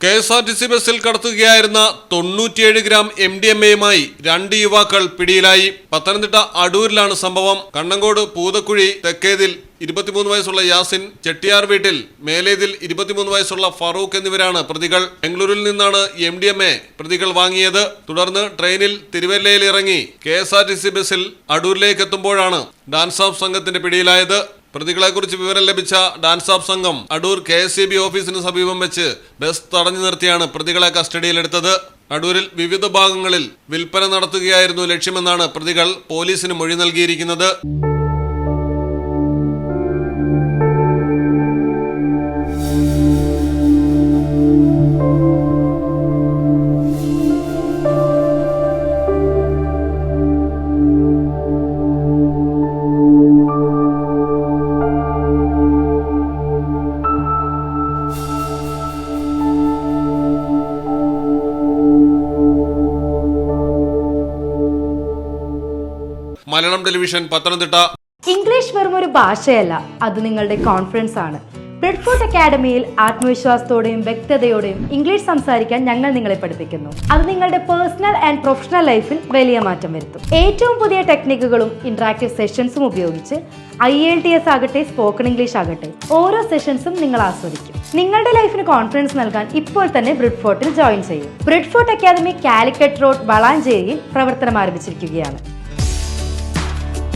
KSRTC ബസ്സിൽ കടത്തുകയായിരുന്ന 97 gram MDMA-യുമായി 2 യുവാക്കൾ പിടിയിലായി. പത്തനംതിട്ട അടൂരിലാണ് സംഭവം. കണ്ണങ്കോട് പൂതക്കുഴി തെക്കേതിൽ 23 വയസ്സുള്ള യാസിൻ, ചെട്ടിയാർ വീട്ടിൽ മേലേതിൽ 23 വയസ്സുള്ള ഫറൂഖ് എന്നിവരാണ് പ്രതികൾ. ബംഗളൂരിൽ നിന്നാണ് MDMA പ്രതികൾ വാങ്ങിയത്. തുടർന്ന് ട്രെയിനിൽ തിരുവല്ലയിൽ ഇറങ്ങി KSRTC ബസ്സിൽ അടൂരിലേക്ക് എത്തുമ്പോഴാണ് ഡാൻസ് ഓഫ് സംഘത്തിന്റെ പിടിയിലായത്. പ്രതികളെക്കുറിച്ച് വിവരം ലഭിച്ച ഡാൻസ് ഓഫ് സംഘം അടൂർ KSEB ഓഫീസിന് സമീപം വെച്ച് ബസ് തടഞ്ഞു നിർത്തിയാണ് പ്രതികളെ കസ്റ്റഡിയിലെടുത്തത്. അടൂരിൽ വിവിധ ഭാഗങ്ങളിൽ വിൽപ്പന നടത്തുകയായിരുന്നു ലക്ഷ്യമെന്നാണ് പ്രതികൾ പോലീസിന് മൊഴി നൽകിയിരിക്കുന്നത്. മലയാളം ടെലിവിഷൻ പത്തനംതിട്ട. ഇംഗ്ലീഷ് വെറും ഒരു ഭാഷയല്ല, അത് നിങ്ങളുടെ കോൺഫിഡൻസ് ആണ്. ബ്രെഡ്ഫോർട്ട് അക്കാഡമിയിൽ ആത്മവിശ്വാസത്തോടെയും വ്യക്തതയോടെയും ഇംഗ്ലീഷ് സംസാരിക്കാൻ ഞങ്ങൾ നിങ്ങളെ പഠിപ്പിക്കുന്നു. അത് നിങ്ങളുടെ പേഴ്സണൽ ആൻഡ് പ്രൊഫഷണൽ ലൈഫിൽ വലിയ മാറ്റം വരുത്തും. ഏറ്റവും പുതിയ ടെക്നിക്കുകളും ഇന്ററാക്റ്റീവ് സെഷൻസും ഉപയോഗിച്ച് IELTS ആകട്ടെ, സ്പോക്കൺ ഇംഗ്ലീഷ് ആകട്ടെ, ഓരോ സെഷൻസും നിങ്ങൾ ആസ്വദിക്കും. നിങ്ങളുടെ ലൈഫിന് കോൺഫിഡൻസ് നൽകാൻ ഇപ്പോൾ തന്നെ ബ്രെഡ്ഫോർട്ടിൽ ജോയിൻ ചെയ്യും. ബ്രെഡ്ഫോർട്ട് അക്കാദമി കാലിക്കറ്റ് റോഡ് വളാഞ്ചേരിയിൽ പ്രവർത്തനം ആരംഭിച്ചിരിക്കുകയാണ്.